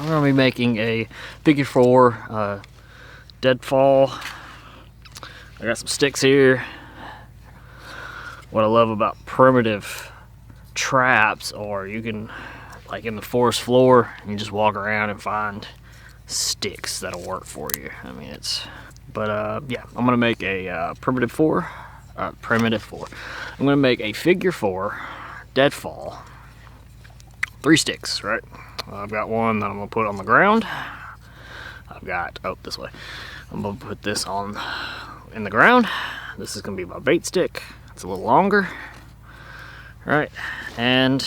we're gonna be making a figure 4 Deadfall. I got some sticks here. What I love about primitive traps, or you can, like in the forest floor, you just walk around and find sticks that'll work for you. I mean, yeah, I'm gonna make a primitive 4. I'm gonna make a figure 4 Deadfall. 3 sticks, right? I've got one that I'm gonna put on the ground. I've got, oh, this way. I'm gonna put this on in the ground. This is gonna be my bait stick. It's a little longer, right? And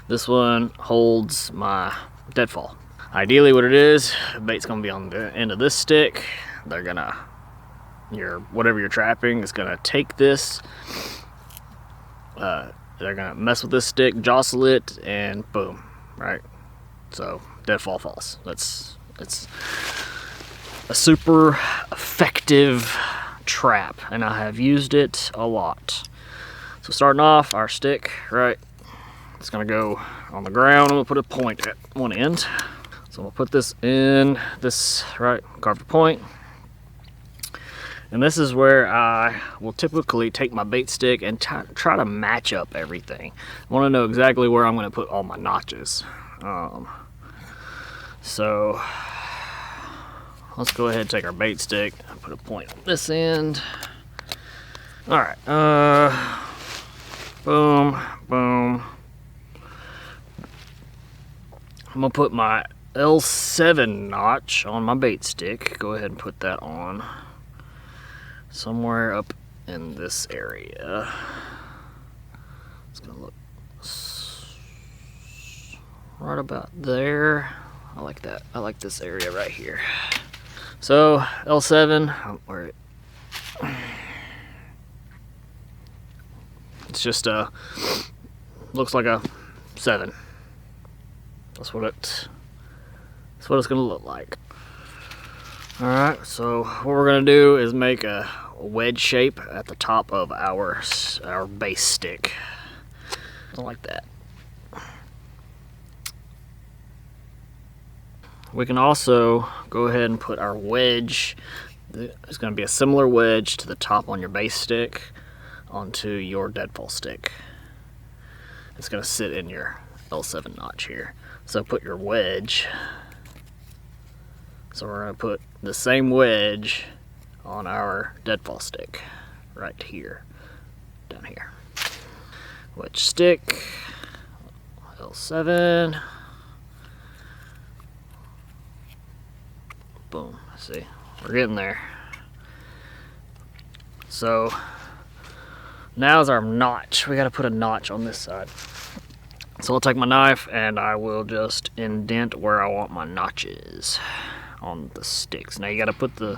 this one holds my Deadfall. Ideally what it is, the bait's gonna be on the end of this stick. They're gonna, whatever you're trapping is gonna take this, they're gonna mess with this stick, jostle it, and boom, right? So Deadfall falls. It's a super effective trap, and I have used it a lot. So starting off, our stick, right? It's gonna go on the ground. I'm gonna put a point at one end. So I'm gonna put this in this, right? Carve a point. And this is where I will typically take my bait stick and try to match up everything. I want to know exactly where I'm going to put all my notches. So let's go ahead and take our bait stick and put a point on this end. All right. Boom, boom. I'm going to put my L7 notch on my bait stick. Go ahead and put that on somewhere up in this area. It's gonna look right about there. I like that. I like this area right here. So L7, where it's just looks like a 7. That's what it's gonna look like. Alright, so what we're going to do is make a wedge shape at the top of our base stick. Something like that. We can also go ahead and put our wedge, it's going to be a similar wedge to the top on your base stick, onto your Deadfall stick. It's going to sit in your L7 notch here. So put your wedge. So we're going to put the same wedge on our Deadfall stick right here, down here. Wedge stick, L7. Boom, see, we're getting there. So now's our notch. We got to put a notch on this side. So I'll take my knife and I will just indent where I want my notches on the sticks. Now you got to put your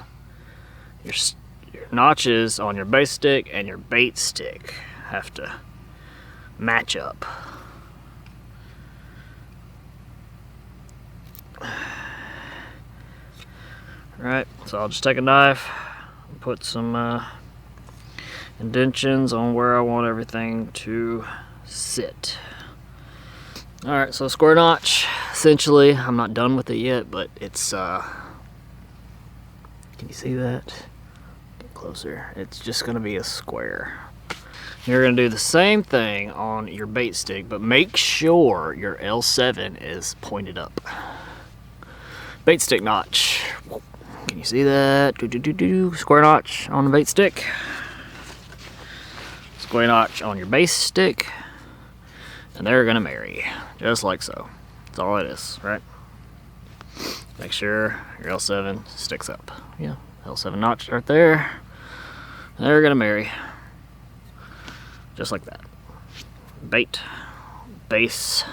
notches on your base stick and your bait stick have to match up. Right, so I'll just take a knife and put some indentions on where I want everything to sit. Alright, so square notch, essentially, I'm not done with it yet, but it's, can you see that? Get closer. It's just going to be a square. You're going to do the same thing on your bait stick, but make sure your L7 is pointed up. Bait stick notch. Can you see that? Square notch on the bait stick. Square notch on your base stick. And they're gonna marry, just like so. That's all it is, right? Make sure your L7 sticks up. Yeah, L7 notch right there. They're gonna marry, just like that. Bait, base.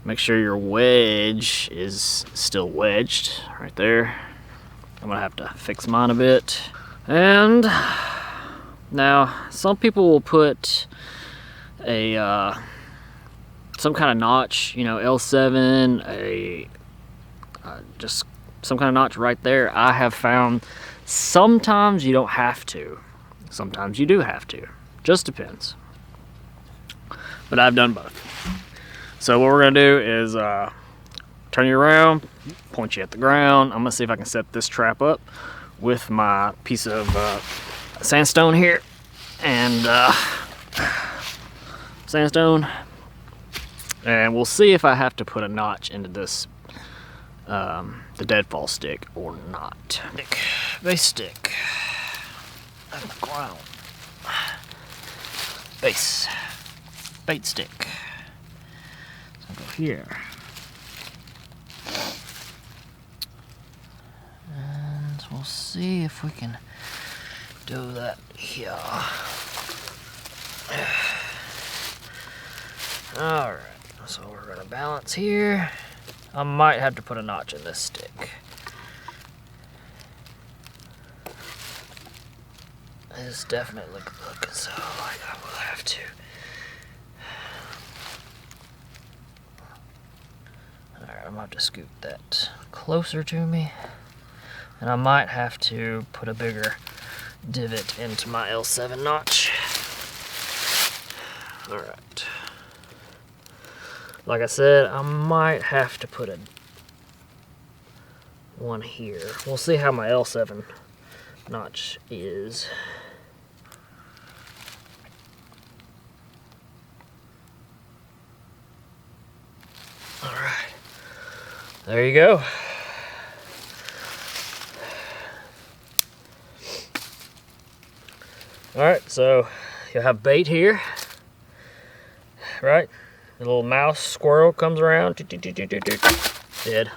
Make sure your wedge is still wedged right there. I'm gonna have to fix mine a bit. And now some people will put a some kind of notch, you know, L7, just some kind of notch right there. I have found sometimes you don't have to. Sometimes you do have to. Just depends. But I've done both. So what we're gonna do is turn you around, point you at the ground. I'm gonna see if I can set this trap up with my piece of sandstone here and sandstone, and we'll see if I have to put a notch into this the deadfall stick or not. Base stick at the ground. Base bait stick. So I'll go here. And we'll see if we can do that here. Alright, so we're gonna balance here. I might have to put a notch in this stick. It's definitely looking so like I will have to. Alright, I'm gonna have to scoot that closer to me. And I might have to put a bigger divot into my L7 notch. Alright. Like I said, I might have to put one here. We'll see how my L7 notch is. Alright. There you go. Alright, so you'll have bait here, right? The little mouse squirrel comes around, dead.